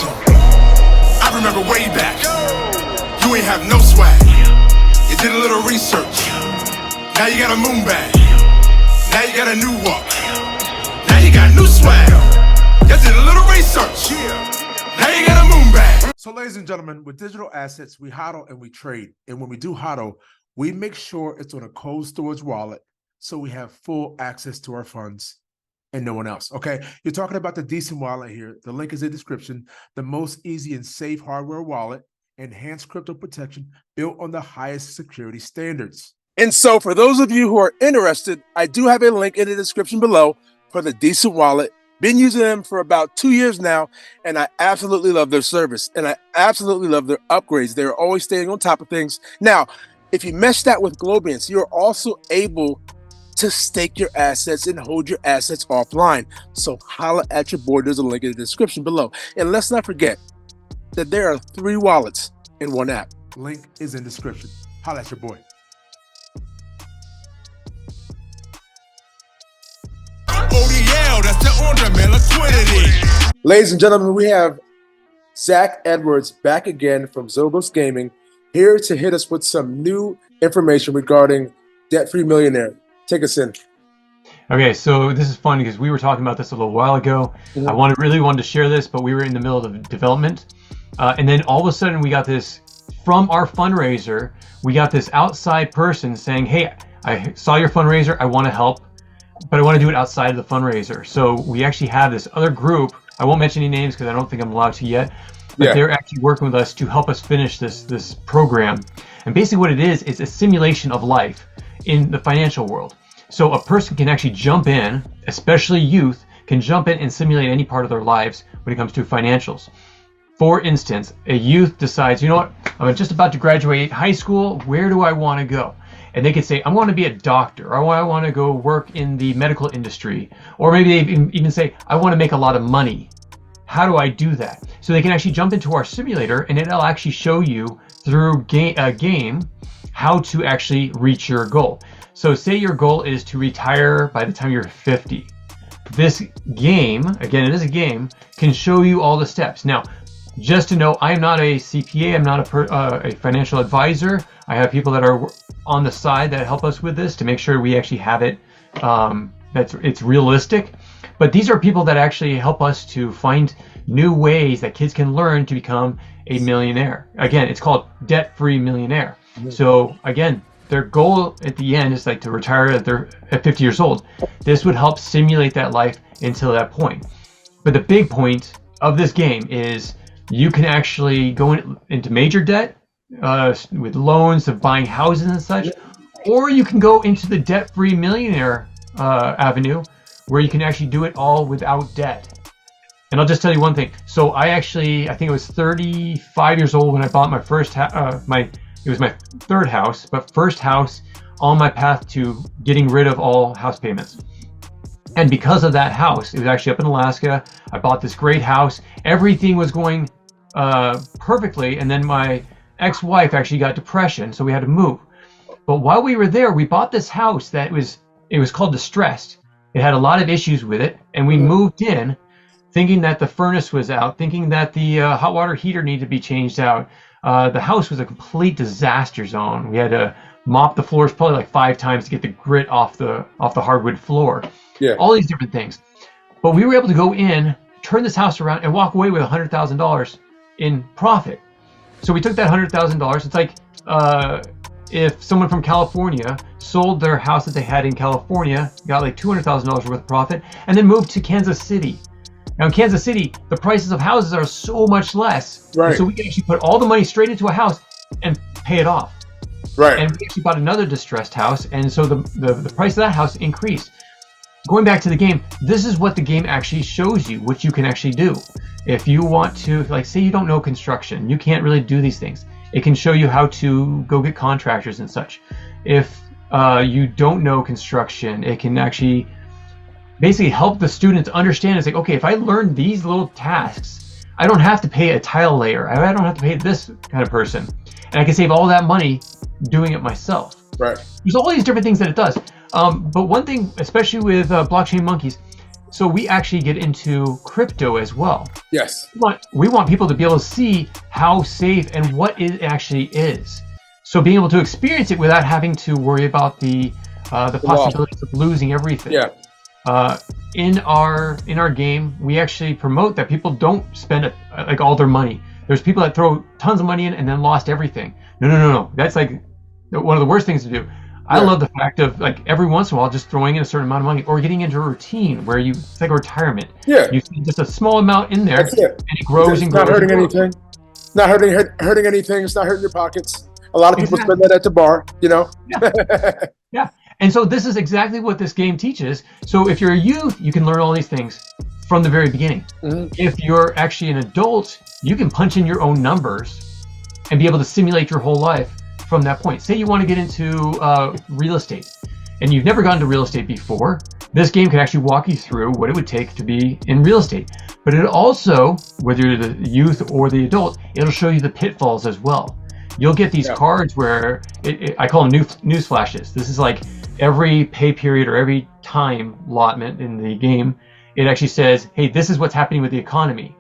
introduction. I remember way back, you ain't have no swag. You did a little research. Now you got a moon bag. Now you got a new walk. Now you got new swag. You did a little research. Now you got a moon bag. So ladies and gentlemen, with digital assets, we hodl and we trade. And when we do hodl, we make sure it's on a cold storage wallet so we have full access to our funds and no one else. Okay, you're talking about the DCENT wallet here. The link is in the description. The most easy and safe hardware wallet, enhanced crypto protection built on the highest security standards. And so for those of you who are interested, I do have a link in the description below for the DCENT wallet. Been using them for about 2 years now, and I absolutely love their service, and I absolutely love their upgrades. They're always staying on top of things. Now, if you mesh that with Globiance, you're also able to stake your assets and hold your assets offline. So holla at your boy. There's a link in the description below. And let's not forget that there are 3 wallets in one app. Link is in the description. Holla at your boy. ODL, that's the order, man. Liquidity. Ladies and gentlemen, we have Zach Edwards back again from Xogos Gaming, here to hit us with some new information regarding Debt-Free Millionaire. Take us in. Okay, so this is fun because we were talking about this a little while ago. I really wanted to share this, but we were in the middle of development. And then all of a sudden we got this from our fundraiser. We got this outside person saying, hey, I saw your fundraiser. I want to help, but I want to do it outside of the fundraiser. So we actually have this other group. I won't mention any names because I don't think I'm allowed to yet. But they're actually working with us to help us finish this program. And basically what it is a simulation of life in the financial world. So a person can actually jump in, especially youth, can jump in and simulate any part of their lives when it comes to financials. For instance, a youth decides, you know what, I'm just about to graduate high school, where do I want to go? And they could say, I want to be a doctor, or I want to go work in the medical industry, or maybe they even say, I want to make a lot of money. How do I do that? So they can actually jump into our simulator and it'll actually show you through a game how to actually reach your goal. So say your goal is to retire by the time you're 50. This game, again, it is a game, can show you all the steps. Now, just to know, I am not a CPA, I'm not a financial advisor. I have people that are on the side that help us with this to make sure we actually have it, it's realistic. But these are people that actually help us to find new ways that kids can learn to become a millionaire. Again, it's called Debt-Free Millionaire. So again, their goal at the end is like to retire at 50 years old. This would help simulate that life until that point. But the big point of this game is you can actually go into major debt with loans of buying houses and such, or you can go into the debt-free millionaire avenue where you can actually do it all without debt. And I'll just tell you one thing. So I think it was 35 years old when I bought my first it was my third house, but first house on my path to getting rid of all house payments. And because of that house, it was actually up in Alaska. I bought this great house. Everything was going perfectly. And then my ex-wife actually got depression, so we had to move. But while we were there, we bought this house that it was called Distressed. It had a lot of issues with it. And we moved in thinking that the furnace was out, thinking that the hot water heater needed to be changed out. The house was a complete disaster zone. We had to mop the floors probably like 5 times to get the grit off the hardwood floor. All these different things. But we were able to go in, turn this house around, and walk away with $100,000 in profit. So we took that $100,000. It's like if someone from California sold their house that they had in California, got like $200,000 worth of profit, and then moved to Kansas City. Now in Kansas City, the prices of houses are so much less. Right. So we can actually put all the money straight into a house and pay it off. Right. And we actually bought another distressed house, and so the price of that house increased. Going back to the game, this is what the game actually shows you, what you can actually do. If you want to, like, say you don't know construction, you can't really do these things. It can show you how to go get contractors and such. If you don't know construction, it can actually basically help the students understand. It's like, okay, if I learn these little tasks, I don't have to pay a tile layer. I don't have to pay this kind of person. And I can save all that money doing it myself. Right. There's all these different things that it does. But one thing, especially with blockchain monkeys, So we actually get into crypto as well. Yes. We want people to be able to see how safe and what it actually is. So being able to experience it without having to worry about the possibilities of losing everything. Yeah. In our game, we actually promote that people don't spend like all their money. There's people that throw tons of money in and then lost everything. No. That's like one of the worst things to do. I love the fact of like every once in a while just throwing in a certain amount of money or getting into a routine where it's like a retirement. Yeah. You see just a small amount in there, and it grows and grows. Not hurting anything. Not hurting anything. It's not hurting your pockets. A lot of people spend that at the bar, you know. Yeah. And so this is exactly what this game teaches. So if you're a youth, you can learn all these things from the very beginning. If you're actually an adult, you can punch in your own numbers and be able to simulate your whole life from that point. Say you want to get into real estate and you've never gotten to real estate before. This game can actually walk you through what it would take to be in real estate. But it also, whether you're the youth or the adult, it'll show you the pitfalls as well. You'll get these cards where I call them news flashes. This is like every pay period or every time allotment in the game. It actually says, hey, this is what's happening with the economy.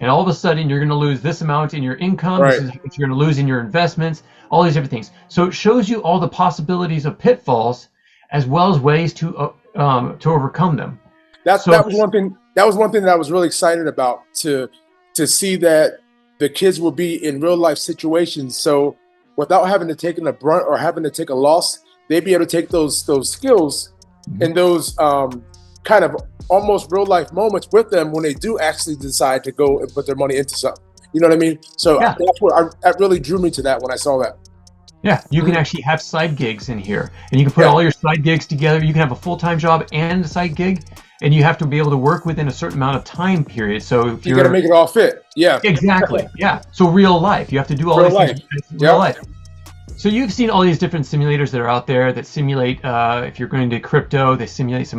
And all of a sudden, you're going to lose this amount in your income. This is what you're going to lose in your investments, all these different things. So it shows you all the possibilities of pitfalls as well as ways to overcome them. That was one thing that I was really excited about, to see that the kids will be in real life situations. So without having to take a brunt or having to take a loss, they'd be able to take those skills and those kind of almost real life moments with them when they do actually decide to go and put their money into something. You know what I mean? So that's what that really drew me to that when I saw that. Yeah, you can actually have side gigs in here, and you can put all your side gigs together. You can have a full-time job and a side gig, and you have to be able to work within a certain amount of time period. So if you got to make it all fit. Yeah, exactly. Yeah. So real life, you have to do all these things in real life. So you've seen all these different simulators that are out there that simulate, if you're going to crypto, they simulate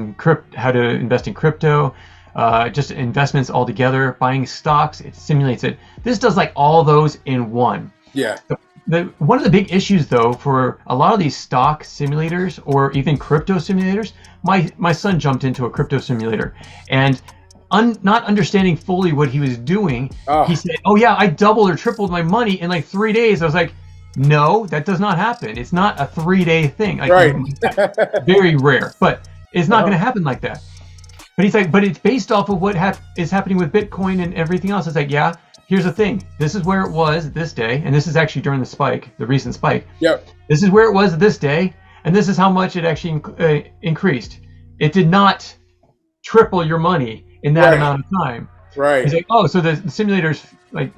how to invest in crypto, just investments altogether, buying stocks, it simulates it. This does like all those in one. Yeah. One of the big issues though for a lot of these stock simulators or even crypto simulators, my son jumped into a crypto simulator and not understanding fully what he was doing, he said, oh yeah, I doubled or tripled my money in like 3 days. I was like, no, that does not happen. It's not a 3-day thing. Like, very rare, but it's not going to happen like that. But he's like, but it's based off of what is happening with Bitcoin and everything else. It's like, yeah, here's the thing. This is where it was this day. And this is actually during the recent spike. Yep. This is where it was this day. And this is how much it actually increased. It did not triple your money in that amount of time. Right. He's like, oh, so the simulator's like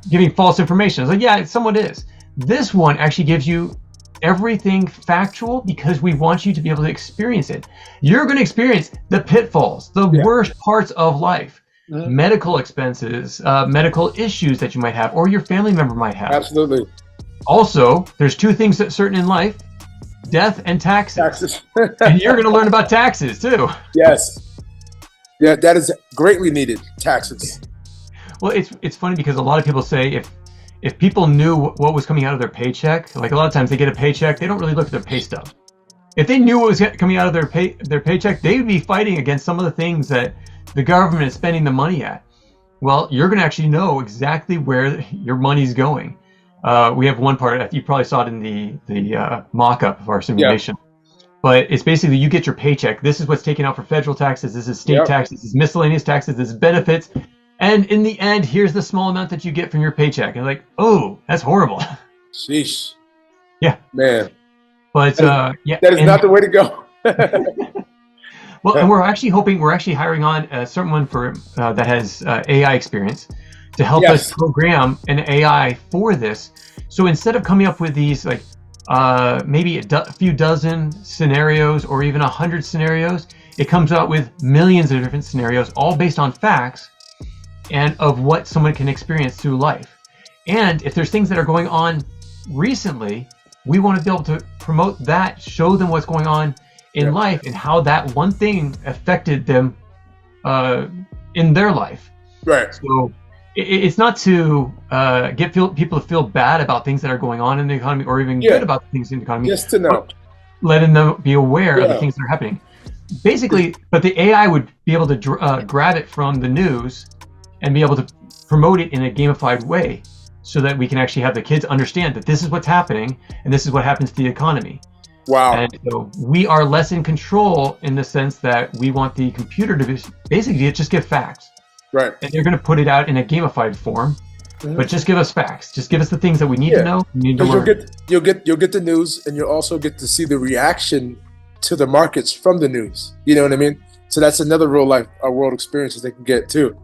giving false information. I was like, yeah, it somewhat is. This one actually gives you everything factual because we want you to be able to experience it. You're going to experience the pitfalls, the worst parts of life, medical expenses, medical issues that you might have or your family member might have. Absolutely. Also, there's two things that's certain in life, death and taxes. And you're going to learn about taxes too. Yes. Yeah, that is greatly needed, taxes. Well, it's funny because a lot of people say if people knew what was coming out of their paycheck, like a lot of times they get a paycheck, they don't really look at their pay stub. If they knew what was coming out of their paycheck, they would be fighting against some of the things that the government is spending the money at. Well, you're going to actually know exactly where your money's going. We have one part, you probably saw it in the mock-up of our simulation. But it's basically you get your paycheck. This is what's taken out for federal taxes. This is state taxes. This is miscellaneous taxes. This is benefits. And in the end, here's the small amount that you get from your paycheck. And like, oh, that's horrible. Sheesh. Yeah. Man. But that is not the way to go. Well, and we're actually hiring on someone that has AI experience to help us program an AI for this. So instead of coming up with these like maybe a few dozen scenarios or even 100 scenarios, it comes out with millions of different scenarios, all based on facts and of what someone can experience through life. And if there's things that are going on recently, we want to be able to promote that, show them what's going on in life and how that one thing affected them in their life. Right. So it's not to get people to feel bad about things that are going on in the economy or even good about things in the economy. Just to know. Letting them be aware of the things that are happening. basically, but the AI would be able to grab it from the news and be able to promote it in a gamified way so that we can actually have the kids understand that this is what's happening and this is what happens to the economy. Wow. And so we are less in control in the sense that we want the computer to basically just give facts. Right. And they're going to put it out in a gamified form, but just give us facts. Just give us the things that we need to know. We need to learn. You'll get the news, and you'll also get to see the reaction to the markets from the news. You know what I mean? So that's another real life world experiences they can get too.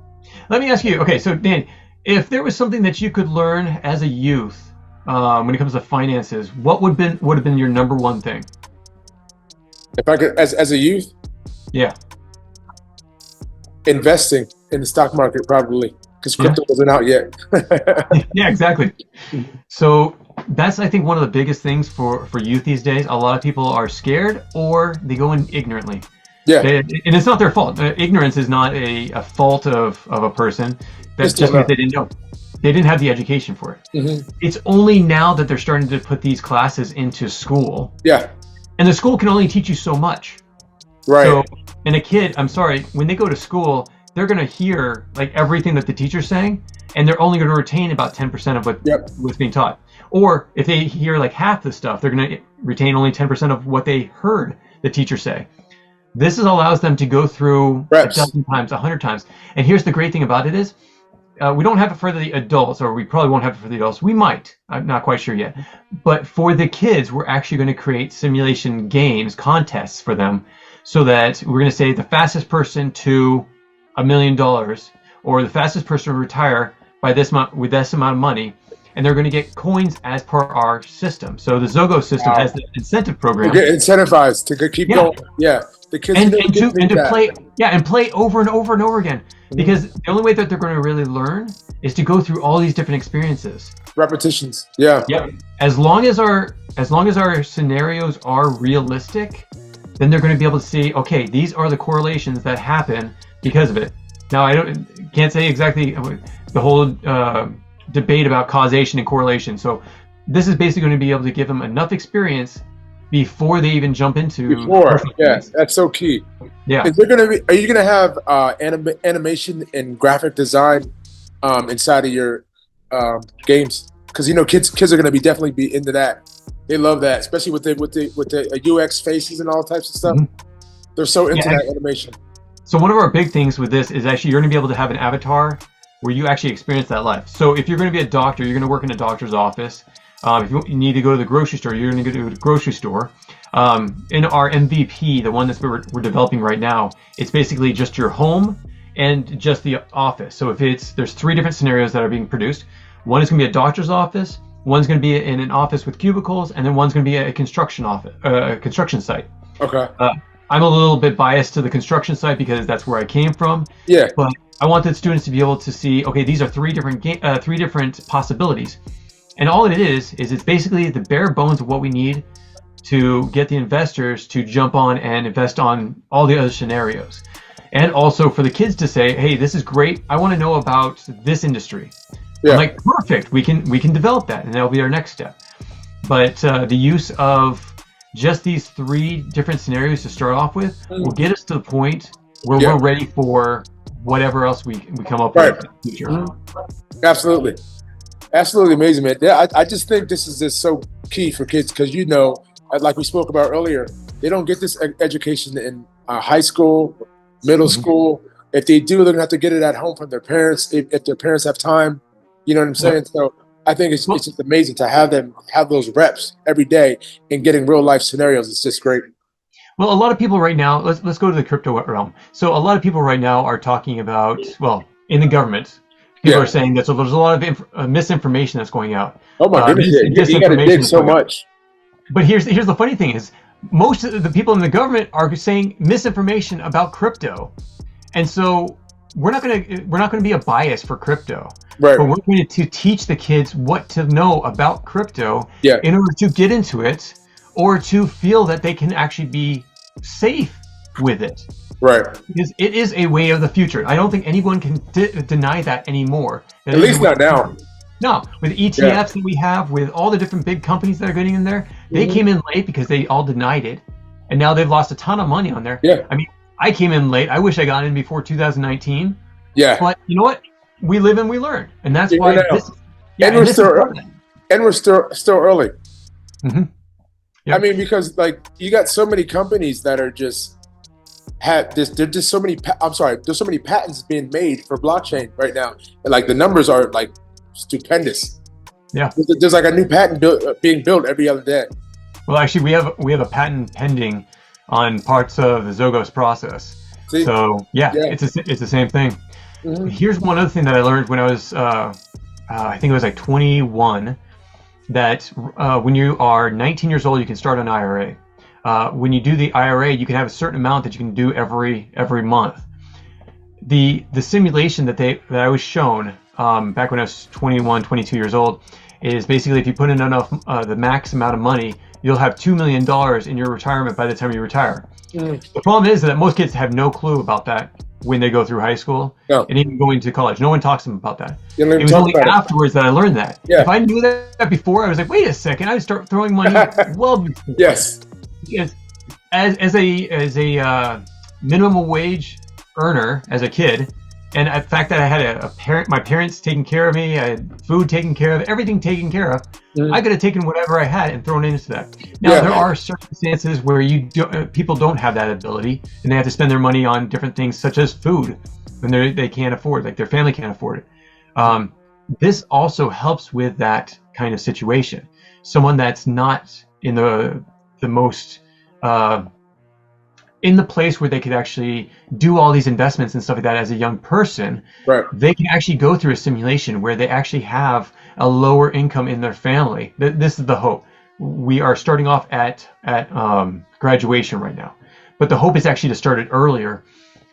Let me ask you. Okay, so Dan, if there was something that you could learn as a youth when it comes to finances, what would have been your number one thing? If I could, as a youth, yeah, investing in the stock market probably, because crypto wasn't out yet. Yeah, exactly. So that's, I think, one of the biggest things for youth these days. A lot of people are scared or they go in ignorantly. Yeah. And it's not their fault. Ignorance is not a fault of a person. That's just because they didn't know. They didn't have the education for it. Mm-hmm. It's only now that they're starting to put these classes into school. Yeah. And the school can only teach you so much. Right. So, and a kid, I'm sorry, when they go to school, they're going to hear like everything that the teacher's saying, and they're only going to retain about 10% of what's being taught. Or if they hear like half the stuff, they're going to retain only 10% of what they heard the teacher say. This allows them to go through Reps. 1,000 times, 100 times. And here's the great thing about it is, we don't have it for the adults, or we probably won't have it for the adults. We might, I'm not quite sure yet. But for the kids, we're actually going to create simulation games, contests for them, so that we're going to say the fastest person to $1 million, or the fastest person to retire by this amount with this amount of money, and they're going to get coins as per our system. So the Xogos system has the incentive program. To get incentivized to keep going. Yeah. The kids and to play, and play over and over and over again. Because the only way that they're going to really learn is to go through all these different experiences. Repetitions. Yeah. Yep. As long as our scenarios are realistic, then they're going to be able to see, okay, these are the correlations that happen because of it. Now, can't say exactly the whole debate about causation and correlation. So this is basically going to be able to give them enough experience before they even jump into. Yeah, that's so key. Yeah. Are you gonna have animation and graphic design inside of your games? Because kids are gonna definitely be into that. They love that, especially with the UX faces and all types of stuff. Mm-hmm. They're so into that animation. So one of our big things with this is actually you're gonna be able to have an avatar where you actually experience that life. So if you're gonna be a doctor, you're gonna work in a doctor's office. If you need to go to the grocery store, you're going to go to the grocery store. In our MVP, the one that we're developing right now, it's basically just your home and just the office. So there's 3 different scenarios that are being produced. One is going to be a doctor's office, one's going to be in an office with cubicles, and then one's going to be a construction site. Okay. I'm a little bit biased to the construction site because that's where I came from. Yeah. But I want the students to be able to see, okay, these are 3 different possibilities. And all it is it's basically the bare bones of what we need to get the investors to jump on and invest on all the other scenarios. And also for the kids to say, hey, this is great. I want to know about this industry. Yeah. I'm like, perfect. We can develop that, and that'll be our next step. But the use of just these 3 different scenarios to start off with will get us to the point where we're ready for whatever else we come up with in the future. Absolutely. Absolutely amazing, man. Yeah, I just think this is just so key for kids because, like we spoke about earlier, they don't get this education in high school, middle school. If they do, they're going to have to get it at home from their parents if their parents have time. You know what I'm saying? So I think it's just amazing to have them have those reps every day and getting real life scenarios. It's just great. Well, a lot of people right now, let's go to the crypto realm. So a lot of people right now are talking about, in the government, people are saying that there's a lot of misinformation that's going out. Oh my goodness, you got to dig so much. But here's the funny thing is, most of the people in the government are saying misinformation about crypto, and so we're not going to be a bias for crypto. Right. But we're going to teach the kids what to know about crypto in order to get into it, or to feel that they can actually be safe with it. Right. Because it is a way of the future. I don't think anyone can deny that anymore. At least not now. No, with ETFs that we have, with all the different big companies that are getting in there, they came in late because they all denied it. and now they've lost a ton of money on there. Yeah. I mean, I came in late. I wish I got in before 2019. Yeah. But you know what? We live and we learn, and that's why. And we're still early. Mm-hmm. Yep. I mean, because like you got so many companies that are just there's just so many. There's so many patents being made for blockchain right now, and like the numbers are like stupendous. Yeah. There's like a new patent being built every other day. Well, actually, we have a patent pending on parts of the Xogos process. See? So yeah, it's the same thing. Mm-hmm. Here's one other thing that I learned when I was I think it was like 21, that when you are 19 years old, you can start an IRA. When you do the IRA, you can have a certain amount that you can do every month. The simulation that I was shown back when I was 21, 22 years old is basically if you put in enough, the max amount of money, you'll have $2 million in your retirement by the time you retire. Mm. The problem is that most kids have no clue about that when they go through high school and even going to college. No one talks to them about that. It was only afterwards that I learned that. Yeah. If I knew that before, I was like, wait a second, I'd start throwing money well before. Yes. Because as a minimum wage earner as a kid, and the fact that I had my parents taking care of me, I had food taken care of, everything taken care of, I could have taken whatever I had and thrown into that. Now, there are circumstances where people don't have that ability, and they have to spend their money on different things, such as food, when they can't afford, like their family can't afford it. This also helps with that kind of situation. Someone that's not in the most in the place where they could actually do all these investments and stuff like that as a young person, right, they can actually go through a simulation where they actually have a lower income in their family. This is the hope. We are starting off at graduation right now, but the hope is actually to start it earlier,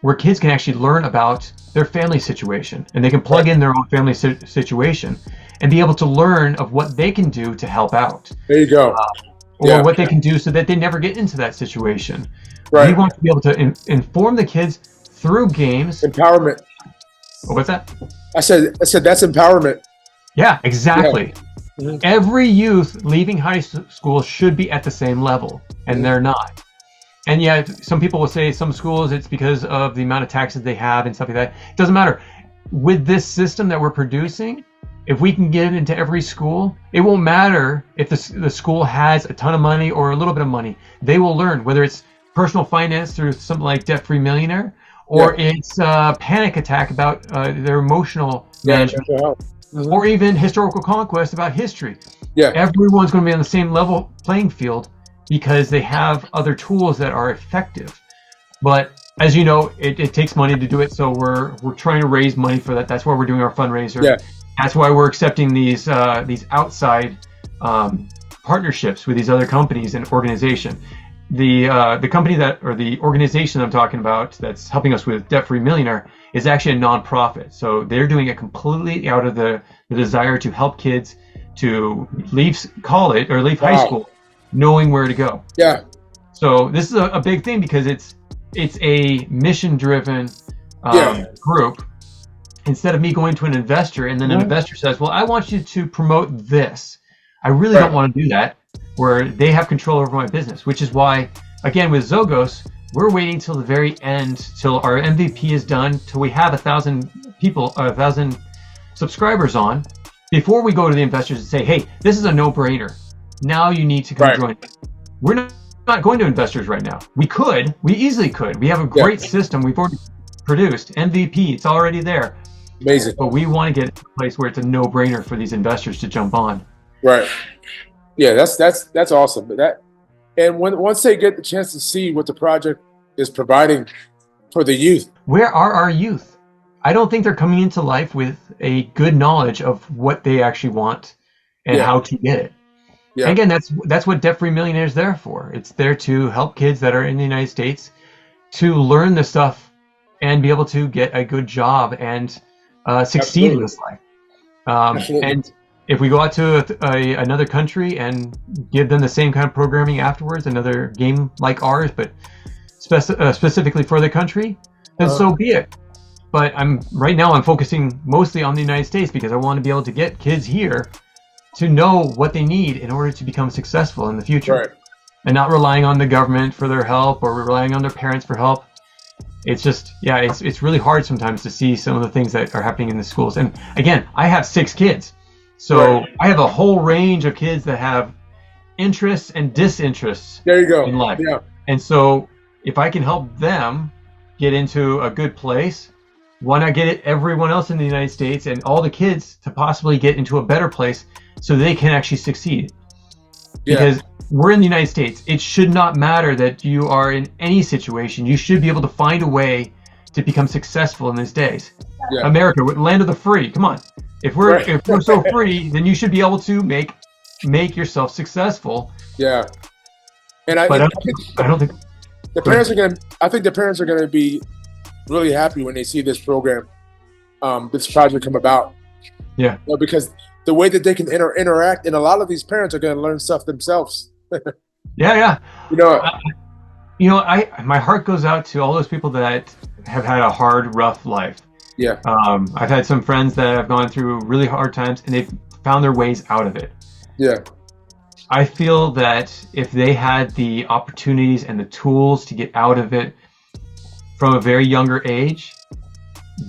where kids can actually learn about their family situation, and they can plug in their own family situation and be able to learn of what they can do to help out. There you go. Or what they can do so that they never get into that situation. Right. We want to be able to inform the kids through games. Empowerment. Oh, what's that? I said that's empowerment. Yeah, exactly. Yeah. Mm-hmm. Every youth leaving high school should be at the same level, and they're not. And yet, some people will say some schools, it's because of the amount of taxes they have and stuff like that. It doesn't matter. With this system that we're producing, if we can get it into every school, it won't matter if the school has a ton of money or a little bit of money. They will learn, whether it's personal finance through something like Debt Free Millionaire, or it's a panic attack about their emotional management, or even historical conquest about history. Yeah, everyone's going to be on the same level playing field because they have other tools that are effective. But as you know, it takes money to do it, so we're trying to raise money for that. That's why we're doing our fundraiser. Yeah. That's why we're accepting these outside partnerships with these other companies and organizations. The company the organization I'm talking about that's helping us with Debt Free Millionaire is actually a nonprofit. So they're doing it completely out of the desire to help kids to leave college or leave high school knowing where to go. Yeah. So this is a big thing because it's a mission-driven group. Instead of me going to an investor and then an investor says, well, I want you to promote this. I really don't want to do that, where they have control over my business, which is why, again, with Xogos, we're waiting till the very end, till our MVP is done, till we have 1,000 people, 1,000 subscribers on, before we go to the investors and say, hey, this is a no-brainer. Now you need to come join. We're not going to investors right now. We easily could. We have a great system. We've already produced MVP. It's already there. Amazing. But we want to get to a place where it's a no-brainer for these investors to jump on. Right. Yeah, that's awesome. But once they get the chance to see what the project is providing for the youth. Where are our youth? I don't think they're coming into life with a good knowledge of what they actually want and how to get it. Yeah. And again, that's what Debt Free Millionaire is there for. It's there to help kids that are in the United States to learn this stuff and be able to get a good job and succeed in this life. And if we go out to another country and give them the same kind of programming afterwards, another game like ours, but specifically for the country, then so be it. But right now I'm focusing mostly on the United States because I want to be able to get kids here to know what they need in order to become successful in the future. and not relying on the government for their help or relying on their parents for help. It's just, yeah, it's really hard sometimes to see some of the things that are happening in the schools. And again, I have 6 kids. So I have a whole range of kids that have interests and disinterests in life. Yeah. And so if I can help them get into a good place, why not get everyone else in the United States and all the kids to possibly get into a better place so they can actually succeed? Because we're in the United States. It should not matter that you are in any situation. You should be able to find a way to become successful in these days. Yeah. America, land of the free. Come on. If we're so free, then you should be able to make yourself successful. Yeah. And I don't think the parents are gonna. I think the parents are gonna be really happy when they see this program, this project come about. Yeah. You know, because the way that they can interact, and a lot of these parents are gonna learn stuff themselves. Yeah. You know, my heart goes out to all those people that have had a hard, rough life. Yeah. I've had some friends that have gone through really hard times and they've found their ways out of it. Yeah. I feel that if they had the opportunities and the tools to get out of it from a very younger age,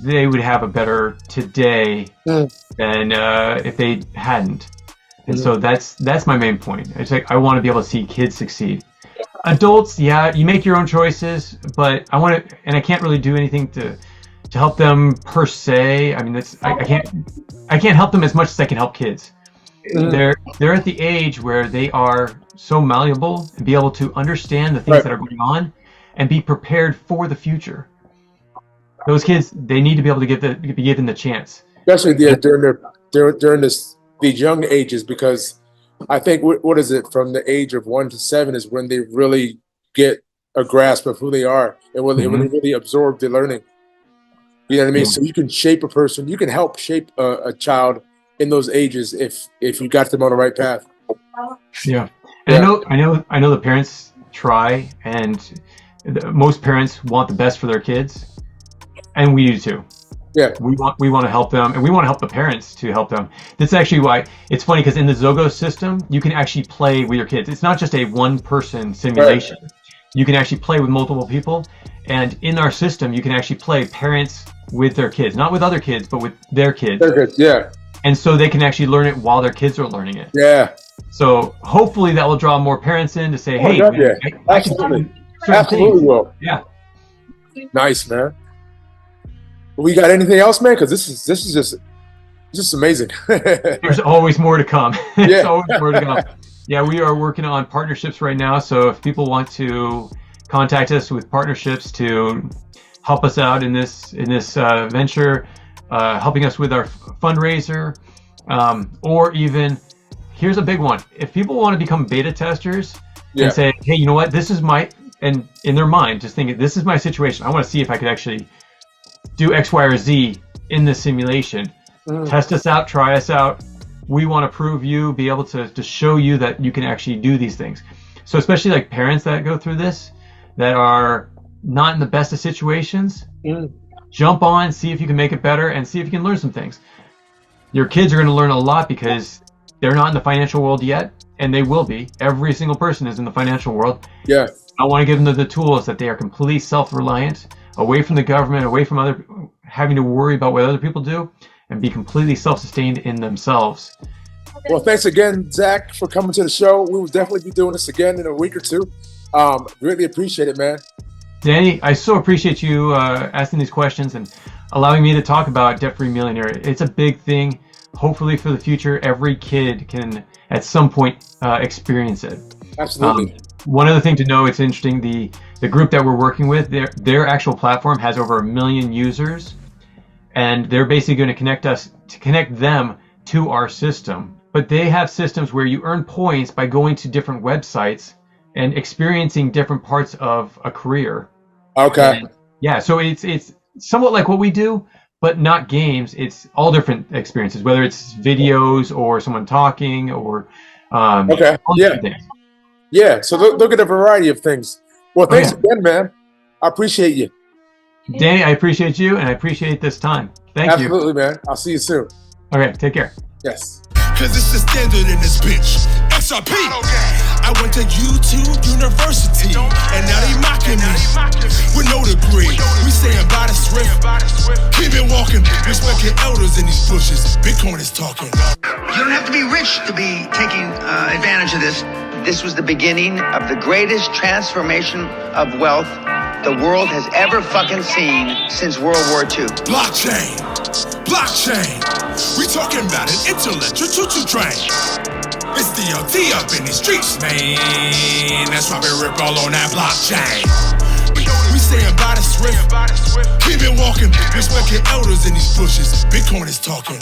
they would have a better today than if they hadn't. And so that's my main point. It's like I want to be able to see kids succeed. Adults, yeah, you make your own choices, but I want to, and I can't really do anything to help them per se. I mean, I can't help them as much as I can help kids. They're at the age where they are so malleable and be able to understand the things that are going on and be prepared for the future. Those kids, they need to be able to be given the chance, especially during these young ages, because I think what is it, from the age of 1 to 7 is when they really get a grasp of who they are and when they really absorb the learning. You know what I mean? So you can shape a person, you can help shape a child in those ages if you got them on the right path. Yeah. And I know the parents try, and most parents want the best for their kids, and we do too. Yeah. We want to help them, and we want to help the parents to help them. That's actually why it's funny, because in the Xogos system, you can actually play with your kids. It's not just a one-person simulation. Right. You can actually play with multiple people, and in our system, you can actually play parents with their kids, not with other kids, but with their kids. Yeah. And so they can actually learn it while their kids are learning it. Yeah. So hopefully that will draw more parents in to say, hey, absolutely will. Yeah. Nice, man. We got anything else, man? Because this is just amazing. There's always more to come. There's always more to come. Yeah, we are working on partnerships right now. So if people want to contact us with partnerships to help us out in this venture, helping us with our fundraiser, or even, here's a big one. If people want to become beta testers and say, hey, you know what, this is and in their mind, just thinking, this is my situation. I want to see if I could actually do X, Y, or Z in this simulation. Test us out, try us out. We want to prove you, be able to show you that you can actually do these things. So especially like parents that go through this, that are not in the best of situations, jump on, see if you can make it better, and see if you can learn some things. Your kids are going to learn a lot because they're not in the financial world yet, and they will be. Every single person is in the financial world. Yeah. I want to give them the tools that they are completely self-reliant, away from the government, away from having to worry about what other people do, and be completely self-sustained in themselves. Well, thanks again, Zach, for coming to the show. We will definitely be doing this again in a week or two. Really appreciate it, man. Danny, I so appreciate you asking these questions and allowing me to talk about Debt-Free Millionaire. It's a big thing. Hopefully for the future, every kid can at some point experience it. Absolutely. One other thing to know, it's interesting, the group that we're working with, their actual platform has over 1 million users, and they're basically going to connect them to our system. But they have systems where you earn points by going to different websites and experiencing different parts of a career. Okay. And yeah, so it's somewhat like what we do, but not games. It's all different experiences, whether it's videos or someone talking or Yeah, so look at a variety of things. Well, thanks again, man. I appreciate you. Danny, I appreciate you, and I appreciate this time. Thank you. Absolutely, man. I'll see you soon. Okay, take care. Yes. Cause it's the standard in this bitch. SRP. I went to YouTube University, and now they mocking me with no degree. We saying by the swift, keep it walking. Respecting elders in these bushes. Bitcoin is talking. You don't have to be rich to be taking advantage of this. This was the beginning of the greatest transformation of wealth the world has ever fucking seen since World War II. Blockchain, blockchain. We talking about an intellectual choo-choo train. It's DLT up in the streets, man. That's why we rip all on that blockchain. We saying by the swift, keep it walking. Respecting elders in these bushes. Bitcoin is talking.